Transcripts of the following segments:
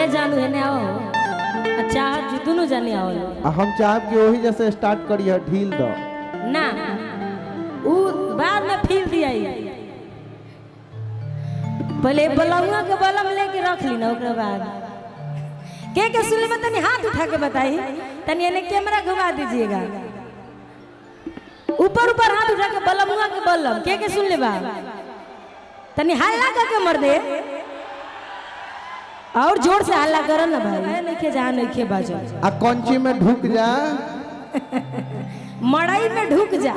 हे जानू हेने आओ अच्छा दोनों जाने आओ हम चाहब कि वही जैसे स्टार्ट करिए ढील दो ना उ बाद में फिर दिया पहले बलौंगा के बलम लेके रख ली ना ओकरा बाद के सुन ले तनी हाथ उठा के बताई तनी एने कैमरा घुमा दीजिएगा ऊपर ऊपर हाथ उठा के बलमुआ के बलम के सुन ले बा तनी हल्ला करके मर दे और जोर से हल्ला करो ना भाई नहीं के जा नहीं के बाजो आ कौंची में ढुक जा मड़ई में ढुक जा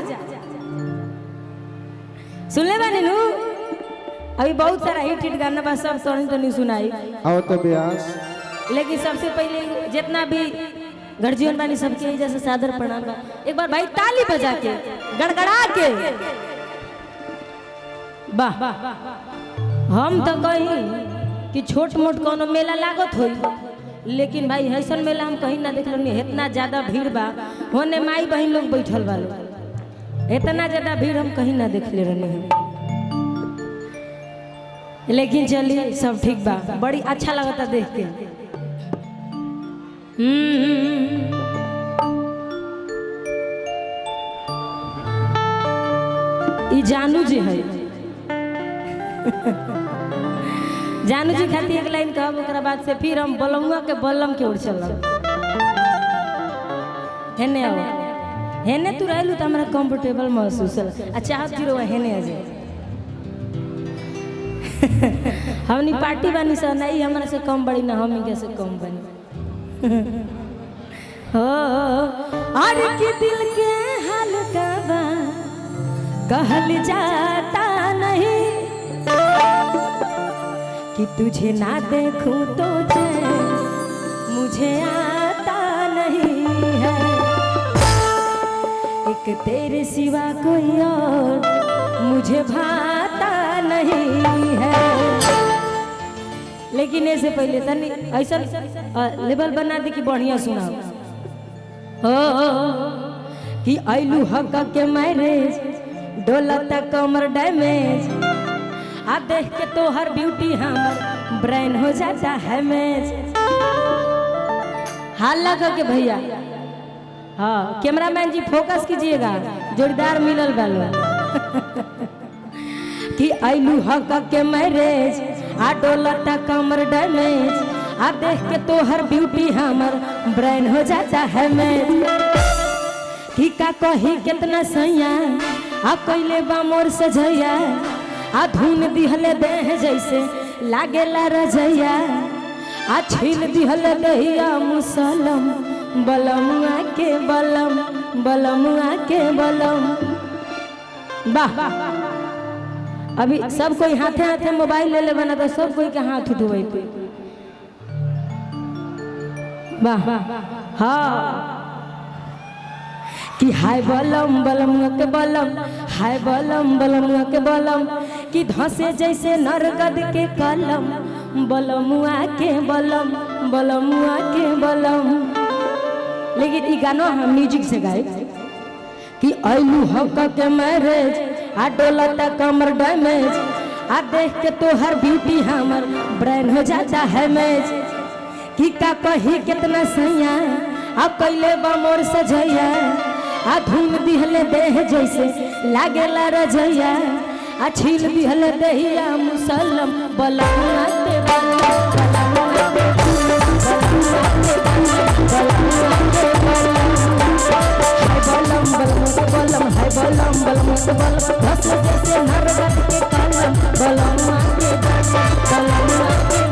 सुन ले बानी नु अभी बहुत सारा हिट गाना बा सब तो नहीं सुनाई आओ तो ब्यास लेकिन सबसे पहले जितना भी गर्जियन बानी सबके जैसे सादर प्रणाम बा एक बार भाई ताली बजा के गड़गड़ा के वाह हम तो कहीं कि छोट मोट कोनो मेला लागत होई लेकिन भाई ऐसा मेला हम कहीं ना देखल इतना ज्यादा भीड़ बा होने माई बहन लोग बैठल बा इतना ज्यादा भीड़ हम कहीं ना देख ले रहे हैं लेकिन चलिए सब ठीक बा बड़ी अच्छा लगता देख के जानू जी है जानू जी खाती एक लाइन कहब ओकरा बाद से फिर हम बलमुआ के बलम के ओर चलब हेने आओ हेने तू रहलू तो हमरा कंफर्टेबल महसूस होला अच्छा आप जीरो हेने आ जाए हमनी पार्टी बानी सर नहीं हमरा से कम बड़ी ना हम के से कम बनी हो और के दिल के हाल का बा कहल जाता नहीं कि तुझे ना देखूं तो मुझे आता नहीं है एक तेरे सिवा कोई और मुझे भाता नहीं है लेकिन ऐसे पहले तनी ऐसा लेवल बना दी कि बढ़िया सुनाओ हो कि आइलू हक के मैरिज डोलत कमर डैमेज आ देख के तो हर ब्यूटी हमर ब्रेन हो जाता है मैच हल्ला करके भैया हाँ कैमरामैन जी फोकस कीजिएगा जोड़ीदार मिलल बालो कि आइलू हक के मैरिज आ डोलत कमर डैमेज आ देख के तो हर ब्यूटी हमर ब्रेन हो जाता है मैच कि का कही कितना सैया आ कोइले बा मोर सजैया आ धुन दिहले देह जैसे लागेला रजैया आ छीन दिहले दहिया मुसलम बलमुआ के बलम बलमुआ के बलम वाह अभी सब कोई हाथे हाथे मोबाइल ले ले बना तो सब कोई के हाथ उठवे वाह हाँ कि हाय बलम बलमुआ के बलम हाय बलम बलमुआ के बलम कि धसे जैसे नरगद के कलम बलमुआ के बलम बलमुआ के बलम लेकिन ई गाना हम म्यूजिक से गाए कि आइलू हक के मैरिज आ डोलत कमर डैमेज आ देख के तो हर ब्यूटी हमर ब्रेन हो जाता है मैच कि का कही कितना सैया आ कैले बा मोर सजैया आ धूम दिहले देह जैसे लागेला रजैया आ छील दिहले दहिया मुसलम बलमुआ के बलम हाय बलम बलमुआ के बलम धस जैसे नरगद के कलम बलमुआ के बलमुआ के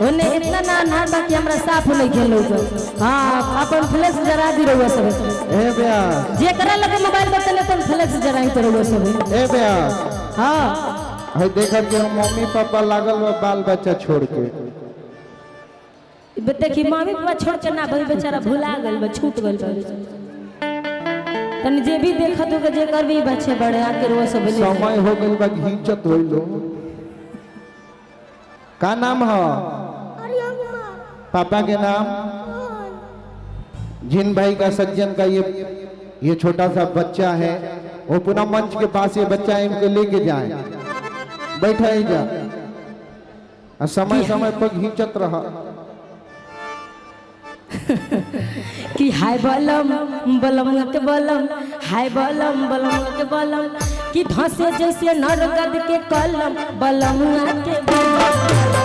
ओने इतना ना ना बाकी हमरा साफ नहीं खेलो हां अपन फ्लैश जरा दी रहुआ सब ए बया जे करा लगे मोबाइल बतले तो फ्लैश जराई तो रहुआ सब ए बया हां है देखब के मम्मी पापा लागल बा बाल बच्चा छोड़ के देखी मम्मी पापा छोड़ के ना भाई बेचारा भुला गल बा, छूट गल बा। तनी जे भी देखत हो के जे कर भी बच्चे बड़े आके रो सब ले समय हो गइल बा घींचत होइलो। का नाम है पापा के नाम? जिन भाई का सज्जन का ये छोटा सा बच्चा है, वो पुनः मंच के पास ये बच्चा इनको लेके जाए, बैठा ही जा और समय समय पर घींचत रहा। कि हाय बलम बलम के बलम, हाय बलम बलम के बलम, कि धंसे जैसे नरगद के कलम, बलम के बलम।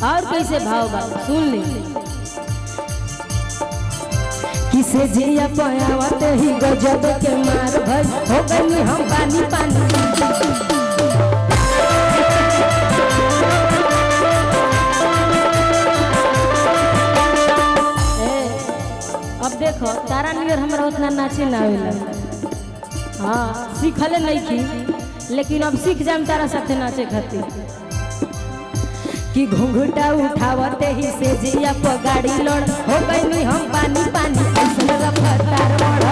और कैसे भाव बा सुन ले। किसे जिया पयावत ही गजब के मार भर हो गई हम पानी पानी। अब देखो तारा नियर हमरा उतना नाचे ना आवेला। हाँ सीखले नहीं की, लेकिन अब सीख जाम तारा साथे नाचे खातिर। कि घुंघटा उठावते ही से जिया पर गाड़ी लड़ हो गई हम पानी पानी, ऐसे रफ्तार बढ़।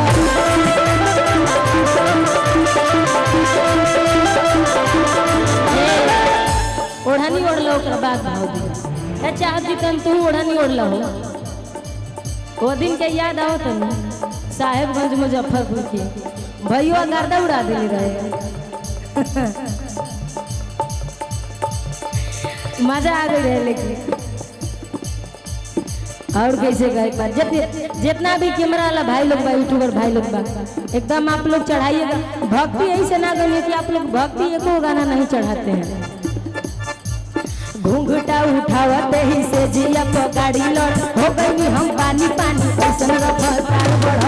ओढ़नी ओढ़ लो ओकरा बाद भाव दिया चाहत जितन तू ओढ़नी ओढ़ लो। वो दिन के याद आओ तुम साहेबगंज मुजफ्फरपुर की भैया गर्दा उड़ा दिले रहे। मजा आ गई है। लेकिन और कैसे गए जितना भी कैमरा वाला भाई लोग बा, यूट्यूबर भाई लोग बा, एकदम आप लोग चढ़ाइएगा। भक्ति यही से ना गई कि आप लोग भक्ति एको गाना नहीं चढ़ाते हैं। घूंघटा उठावते ही से जिया पर गाड़ी लड़ हो गई हम पानी पानी, ऐसा रफ्तार बढ़।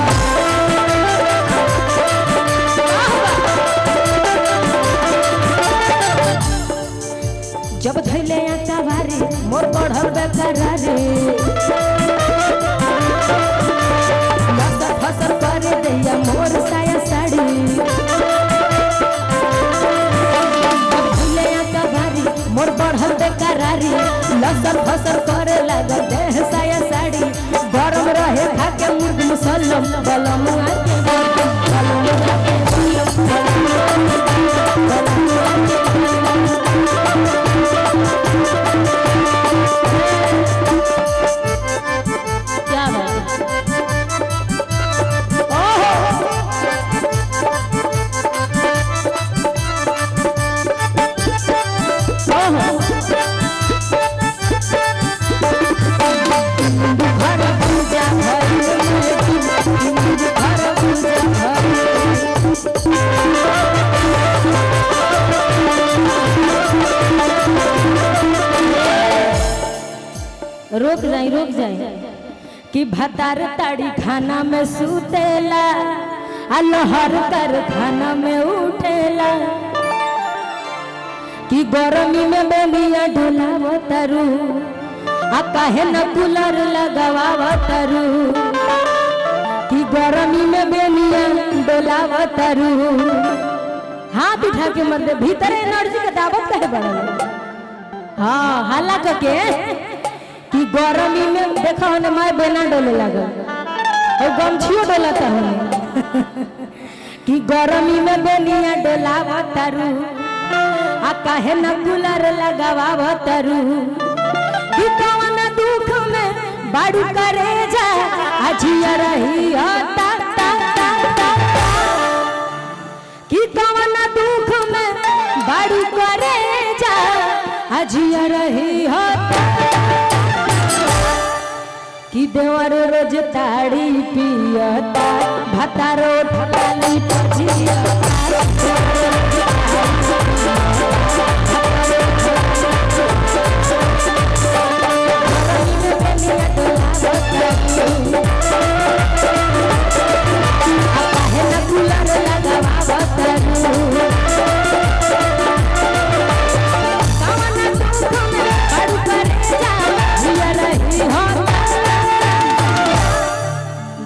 जब धैले आटा भारी मोर बढ़ल बेकरारी, लसर फसर करे दैया मोर साया साड़ी। जब धैले आटा भारी मोर बढ़ल बेकरारी, लसर फसर करे लगा देह साया साड़ी। गरम रहे खाके मुर्ग मुसल्लम, बलम आके क्या बात रोक जाए कि भतार ताड़ी खाना में सुतेला, अलहर कर खाना में उठेला। कि गरमी में बेलिया ढोलावतरू, आ काहे न कूलर लगावतरू। कि गरमी में बेलिया डोलावतरू, हाथ उठा के मर दे भीतर एनर्जी का दावत कहे बढ़ल। हाँ हाला के कि गरमी में देखा होने माय बेना डोले लगल और गमछियो डोलाता होने। कि गरमी में बेनिया डोलावतरू, आ काहे न कूलर लगावतरू। कि कौन दुख में बाड़ू करे जा अजिया रही हो ता ता ता ता। कि कौन दुख में बाड़ू करे जा अजिया रही हो। कि देवर रोज ताड़ी पियता भतारो ढलाली पजिया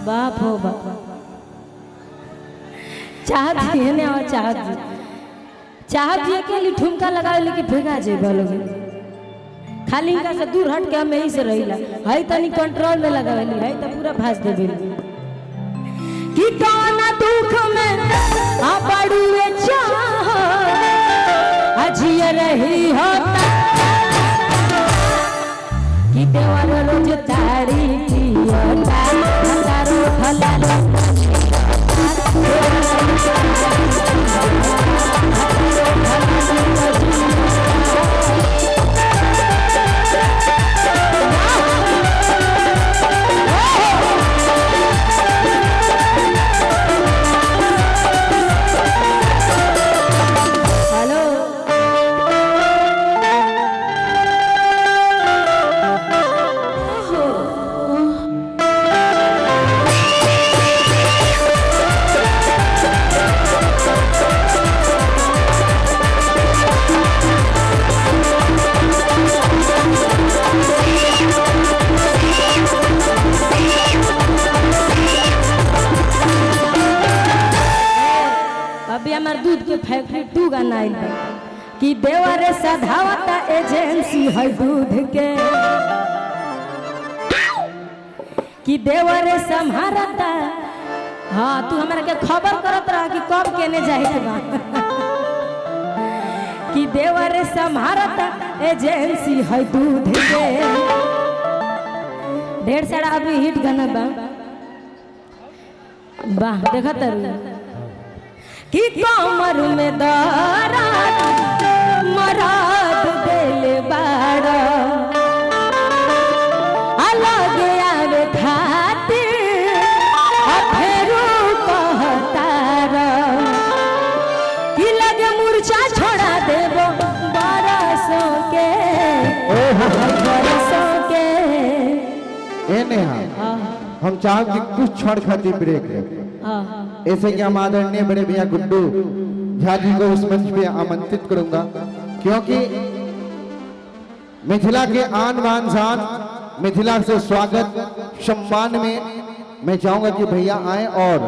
बाप हो बाप चाहत दिए ने और चाहत दी चाहत दिए के लिए ठुमका लगा लेके भेगा जे बोलोगे खाली इनका से दूर हट के हम यही से रहिला हई तनी कंट्रोल में लगावेली हई त पूरा भाज देबे कि कौन दुख में आ पड़ुए चाह अजिया रही होता कि देवर रोज ताड़ी पियोता भतारो ढलाली अभी हमार दूध के फैक्ट्री 2 गाना आइल बा कि देवरे सधावता एजेंसी है दूध के कि देवरे संभारता हाँ तू हमरा के खबर करत रहा कि कब केने जाए बा कि देवरे संभारता एजेंसी है दूध के ढेर सारा अभी हिट गाना बा वाह देखा तरु कि कमर में दरार मराद देले बाड़ा अलग आवे खातिर फेरू कहतारा कि लगे मूर्छा छोड़ा देबो बरसों के बरसों के ए नेहा हम चाहब कि कुछ क्षण खातिर ब्रेक ले ऐसे कि हम आदरणीय बड़े भैया गुड्डू झा जी को उस मंच पे आमंत्रित करूंगा क्योंकि मिथिला के आन बान शान मिथिला से स्वागत सम्मान में मैं चाहूंगा कि भैया आए और